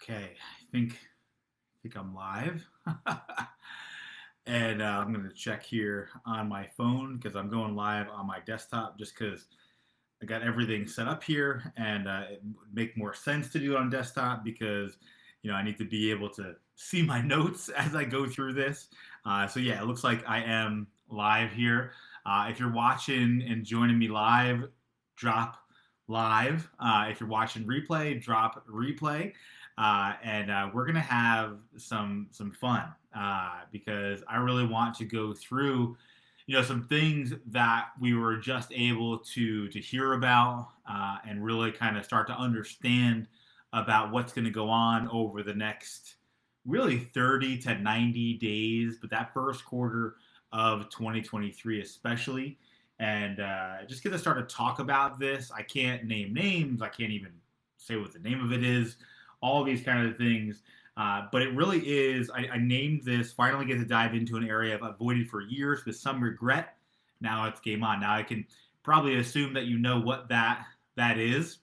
Okay, I think I'm live. And I'm going to check here on my phone because I'm going live on my desktop just because I got everything set up here, and it would make more sense to do it on desktop because I need to be able to see my notes as I go through this. So yeah, it looks like I am live here. If you're watching and joining me live, drop live. If you're watching replay, drop replay. And we're gonna have some fun because I really want to go through some things that we were just able to hear about and really kind of start to understand about what's going to go on over the next really 30 to 90 days, but that first quarter of 2023 especially. And just get to start to talk about this. I can't name names. I can't even say what the name of it is. All these kind of things. But it really is. I named this. Finally, get to dive into an area I've avoided for years with some regret. Now it's game on. Now I can probably assume that you know what that is.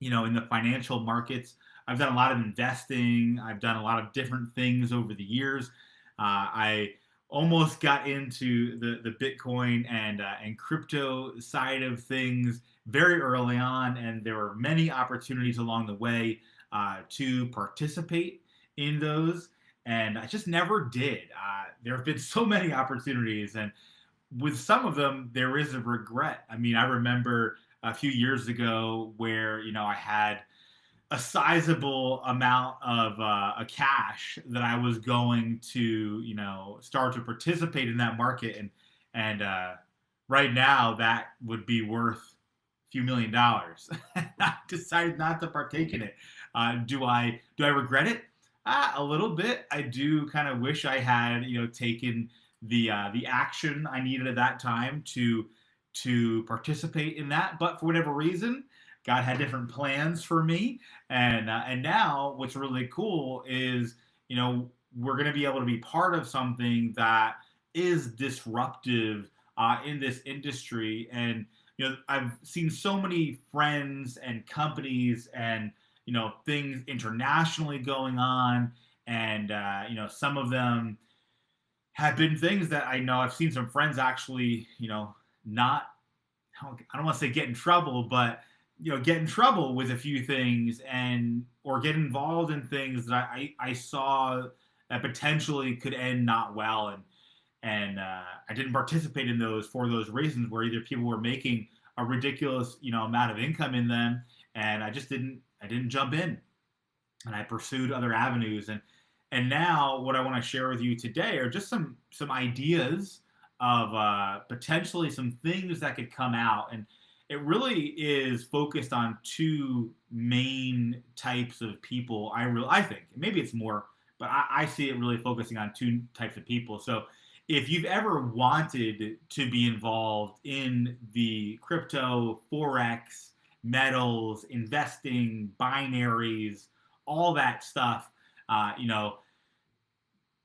In the financial markets, I've done a lot of investing. I've done a lot of different things over the years. I almost got into the Bitcoin and crypto side of things very early on, and there were many opportunities along the way to participate in those, and I just never did. There have been so many opportunities, and with some of them, there is a regret. I mean, I remember a few years ago where I had a sizable amount of a cash that I was going to start to participate in that market, and right now that would be worth a few $1 million. I decided not to partake in it. Do I regret it? A little bit. I do kind of wish I had taken the action I needed at that time to participate in that. But for whatever reason, God had different plans for me, and now what's really cool is we're going to be able to be part of something that is disruptive in this industry. And I've seen so many friends and companies and things internationally going on, and some of them have been things that I know I've seen some friends actually not, I don't want to say get in trouble, but get in trouble with a few things, and or get involved in things that I saw that potentially could end not well, and I didn't participate in those for those reasons, where either people were making a ridiculous amount of income in them, and I didn't jump in, and I pursued other avenues. And now what I want to share with you today are just some ideas of potentially some things that could come out. And it really is focused on two main types of people. I think maybe it's more, but I see it really focusing on two types of people. So if you've ever wanted to be involved in the crypto, forex, metals, investing, binaries, all that stuff,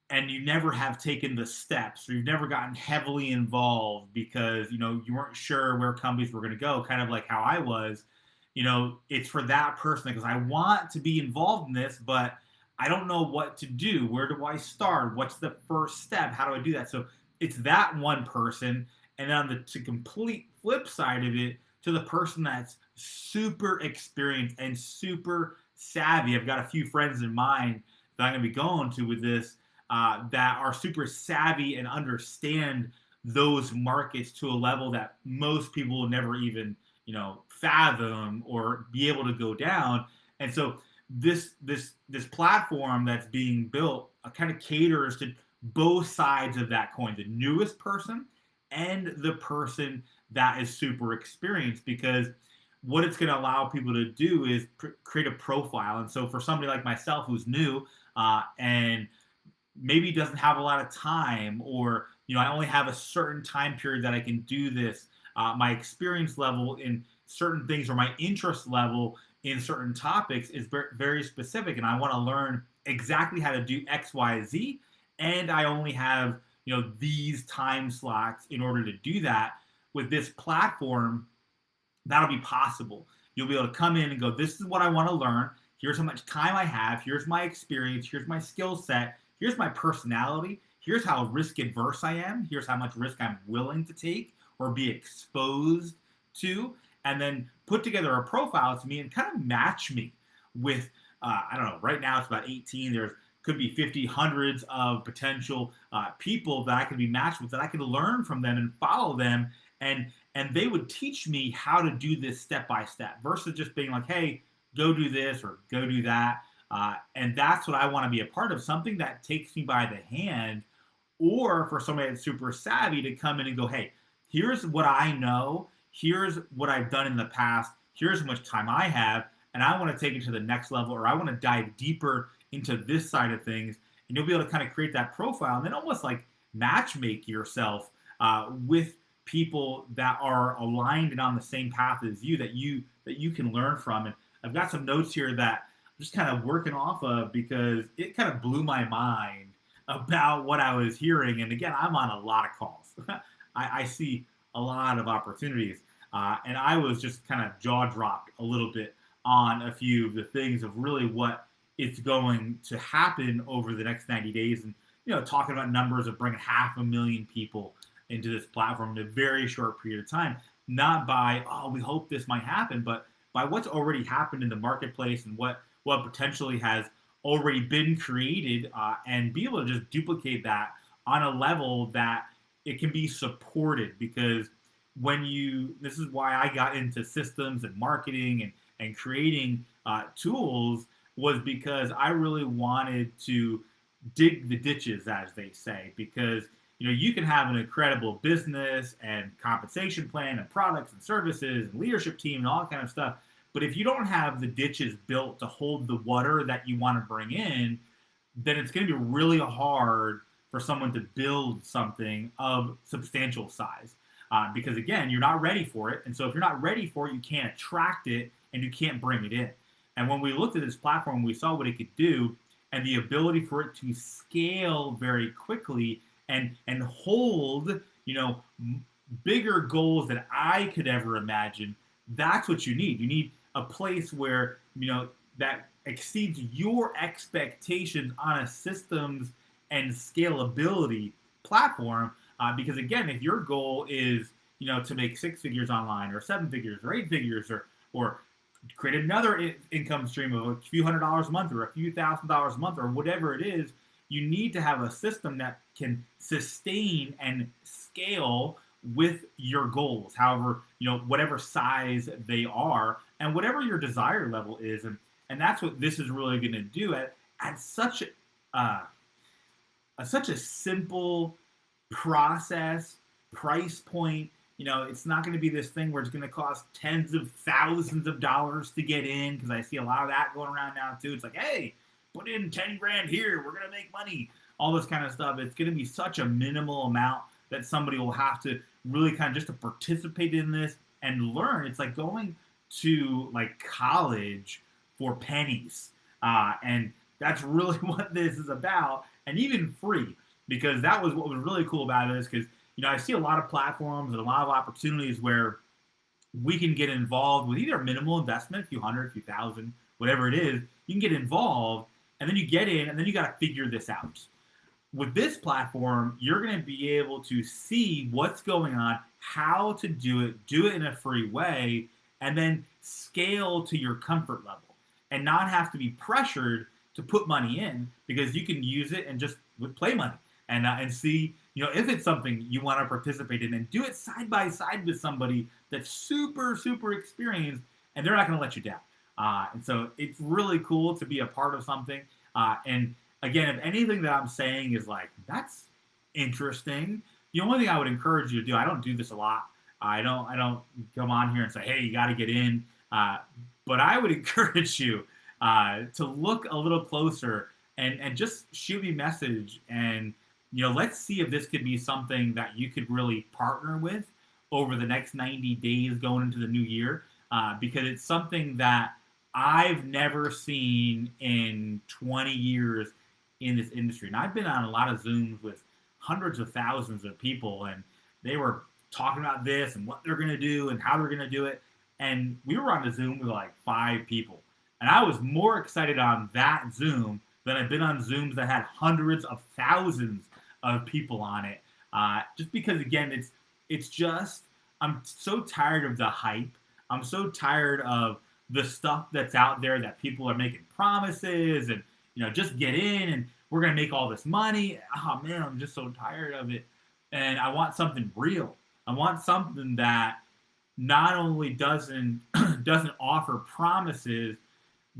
and you never have taken the steps, or you've never gotten heavily involved because you weren't sure where companies were going to go, kind of like how I was. It's for that person, because I want to be involved in this, but I don't know what to do. Where do I start? What's the first step? How do I do that? So it's that one person, and then on the complete flip side of it, to the person that's super experienced and super savvy. I've got a few friends in mind that I'm going to be going to with this, that are super savvy and understand those markets to a level that most people will never even fathom or be able to go down. And so this platform that's being built kind of caters to both sides of that coin, the newest person and the person that is super experienced, because what it's going to allow people to do is create a profile. And so for somebody like myself who's new, and maybe doesn't have a lot of time, or I only have a certain time period that I can do this, my experience level in certain things, or my interest level in certain topics is very specific, and I want to learn exactly how to do X, Y, Z, and I only have these time slots in order to do that. With this platform, that'll be possible. You'll be able to come in and go, this is what I want to learn. Here's how much time I have. Here's my experience. Here's my skill set. Here's my personality. Here's how risk adverse I am. Here's how much risk I'm willing to take or be exposed to. And then put together a profile to me and kind of match me with, I don't know, right now it's about 18. There's could be 50, hundreds of potential people that I could be matched with, that I could learn from them and follow them, and they would teach me how to do this step by step versus just being like, hey, go do this or go do that. And that's what I want to be a part of, something that takes me by the hand, or for somebody that's super savvy to come in and go, hey, here's what I know, here's what I've done in the past, here's how much time I have, and I want to take it to the next level, or I want to dive deeper into this side of things. And you'll be able to kind of create that profile and then almost like match make yourself with people that are aligned and on the same path as you, that you can learn from. And I've got some notes here that I'm just kind of working off of because it kind of blew my mind about what I was hearing. And again, I'm on a lot of calls. I see a lot of opportunities. And I was just kind of jaw dropped a little bit on a few of the things of really what it's going to happen over the next 90 days. And, talking about numbers of bringing 500,000 people into this platform in a very short period of time, not by, oh, we hope this might happen, but by what's already happened in the marketplace and what potentially has already been created, and be able to just duplicate that on a level that it can be supported. Because this is why I got into systems and marketing and creating tools, was because I really wanted to dig the ditches, as they say, because you can have an incredible business and compensation plan and products and services and leadership team and all that kind of stuff, but if you don't have the ditches built to hold the water that you want to bring in, then it's going to be really hard for someone to build something of substantial size, because again, you're not ready for it. And so if you're not ready for it, you can't attract it and you can't bring it in. And when we looked at this platform, we saw what it could do and the ability for it to scale very quickly and hold, bigger goals than I could ever imagine. That's what you need. You need a place where, that exceeds your expectations on a systems and scalability platform. Because again, if your goal is, to make 6 figures online, or 7 figures, or 8 figures, or create another income stream of a few $100s a month or a few $1,000s a month or whatever it is, you need to have a system that can sustain and scale with your goals, however, whatever size they are and whatever your desire level is. And that's what this is really going to do at such such a simple process, price point. It's not going to be this thing where it's going to cost tens of thousands of dollars to get in, because I see a lot of that going around now too. It's like, hey, put in 10 grand here, we're going to make money, all this kind of stuff. It's going to be such a minimal amount that somebody will have to really kind of just to participate in this and learn. It's like going to like college for pennies. And that's really what this is about, and even free, because that was what was really cool about this. Because I see a lot of platforms and a lot of opportunities where we can get involved with either minimal investment, a few hundred, a few thousand, whatever it is. You can get involved, and then you get in, and then you got to figure this out. With this platform, you're going to be able to see what's going on, how to do it in a free way, and then scale to your comfort level and not have to be pressured to put money in, because you can use it and just play money and see, if it's something you want to participate in, and do it side by side with somebody that's super, super experienced, and they're not going to let you down. And so it's really cool to be a part of something. And again, if anything that I'm saying is like, that's interesting, the only thing I would encourage you to do, I don't do this a lot. I don't come on here and say, hey, you got to get in. But I would encourage you to look a little closer and just shoot me a message, and let's see if this could be something that you could really partner with over the next 90 days going into the new year, because it's something that I've never seen in 20 years in this industry. And I've been on a lot of Zooms with hundreds of thousands of people, and they were talking about this and what they're going to do and how they're going to do it. And we were on a Zoom with like 5 people. And I was more excited on that Zoom than I've been on Zooms that had hundreds of thousands of people on it. Just because, again, it's just I'm so tired of the hype. I'm so tired of the stuff that's out there that people are making promises and just get in and we're gonna make all this money. Oh man, I'm just so tired of it. And I want something real. I want something that not only doesn't offer promises,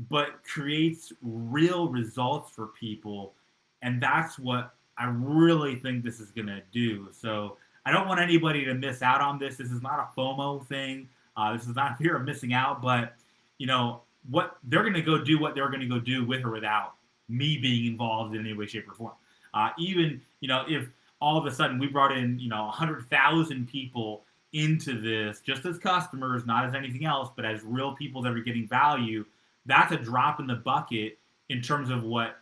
but creates real results for people. And that's what I really think this is going to do. So I don't want anybody to miss out on this. This is not a FOMO thing. This is not fear of missing out, but what they're going to go do, what they're going to go do with or without me being involved in any way, shape, or form. Even if all of a sudden we brought in 100,000 people into this just as customers, not as anything else, but as real people that are getting value, that's a drop in the bucket in terms of what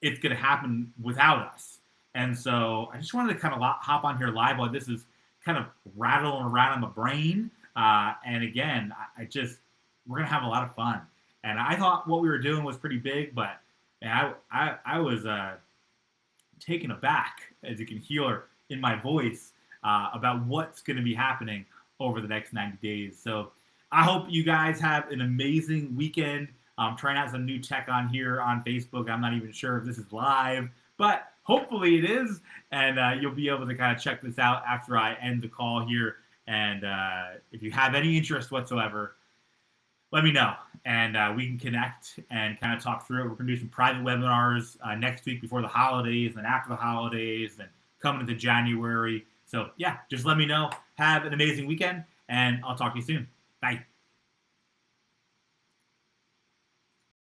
it's going to happen without us. And so I just wanted to kind of hop on here live while this is kind of rattling around in my brain. And again, we're going to have a lot of fun. And I thought what we were doing was pretty big, but I was taken aback, as you can hear in my voice, about what's going to be happening over the next 90 days. So I hope you guys have an amazing weekend. I'm trying out some new tech on here on Facebook. I'm not even sure if this is live, but hopefully it is. And you'll be able to kind of check this out after I end the call here. And if you have any interest whatsoever, let me know. And we can connect and kind of talk through it. We're going to do some private webinars next week before the holidays, and after the holidays, and coming into January. So yeah, just let me know. Have an amazing weekend, and I'll talk to you soon. Bye.